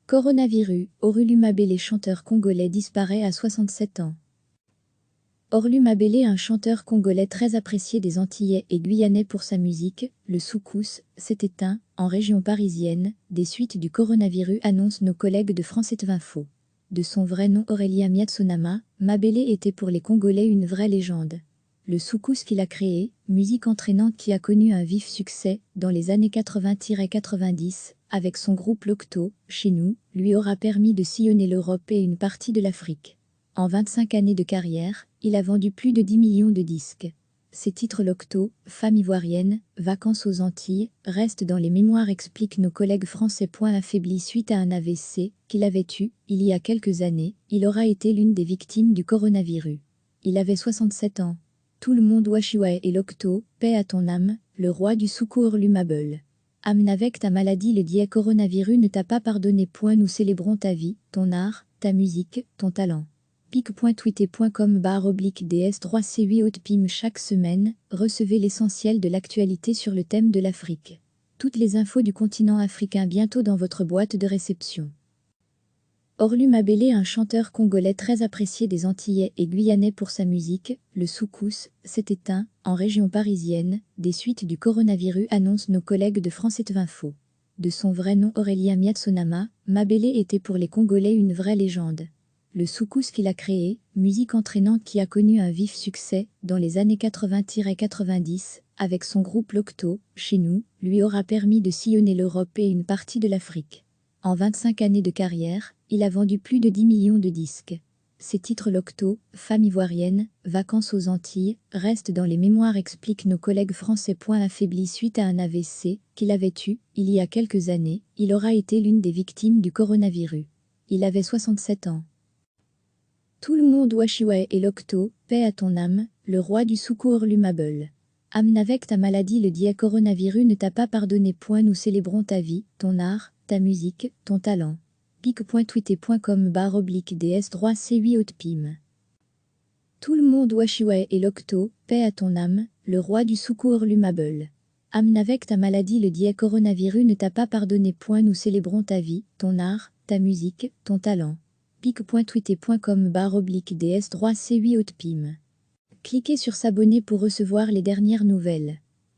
Coronavirus, Orlumabélé chanteur congolais disparaît à 67 ans. Orlumabélé, un chanteur congolais très apprécié des Antillais et Guyanais pour sa musique, le soukous, s'est éteint, en région parisienne, des suites du coronavirus, annoncent nos collègues de France Info. De son vrai nom Aurélien Miatsunama, Mabélé était pour les Congolais une vraie légende. Le soukous qu'il a créé, musique entraînante qui a connu un vif succès dans les années 80-90, avec son groupe Locto, chez nous, lui aura permis de sillonner l'Europe et une partie de l'Afrique. En 25 années de carrière, il a vendu plus de 10 millions de disques. Ses titres Locto, Femme ivoirienne, Vacances aux Antilles, restent dans les mémoires, expliquent nos collègues français. Affaibli suite à un AVC qu'il avait eu, il y a quelques années, il aura été l'une des victimes du coronavirus. Il avait 67 ans. Tout le monde Washiwa et Locto, paix à ton âme, le roi du soukous Orlumabel. Âme, avec ta maladie, le dié coronavirus ne t'a pas pardonné. Nous célébrons ta vie, ton art, ta musique, ton talent. pic.twitter.com/ds3c8 chaque semaine, recevez l'essentiel de l'actualité sur le thème de l'Afrique. Toutes les infos du continent africain bientôt dans votre boîte de réception. Orlumabélé, un chanteur congolais très apprécié des Antillais et Guyanais pour sa musique, le soukous, s'est éteint, en région parisienne, des suites du coronavirus, annoncent nos collègues de France Info. De son vrai nom Aurélien Miatsunama, Mabélé était pour les Congolais une vraie légende. Le soukous qu'il a créé, musique entraînante qui a connu un vif succès dans les années 80-90, avec son groupe Locto, chez nous, lui aura permis de sillonner l'Europe et une partie de l'Afrique. En 25 années de carrière, il a vendu plus de 10 millions de disques. Ses titres Locto, Femme ivoirienne, Vacances aux Antilles, restent dans les mémoires, expliquent nos collègues français. Affaibli suite à un AVC qu'il avait eu, il y a quelques années, il aura été l'une des victimes du coronavirus. Il avait 67 ans. Tout le monde Washiwa et Locto, paix à ton âme, le roi du soukous Orlumabel. Âme, avec ta maladie, le dié coronavirus ne t'a pas pardonné. Nous célébrons ta vie, ton art, ta musique, ton talent. pic.twitter.com/ds3c8 Tout le monde Washiwa et Locto, paix à ton âme, le roi du soukous Orlumabel. Âme, avec ta maladie, le dié coronavirus ne t'a pas pardonné. Nous célébrons ta vie, ton art, ta musique, ton talent. pic.twitter.com/ds3c8 Cliquez sur s'abonner pour recevoir les dernières nouvelles.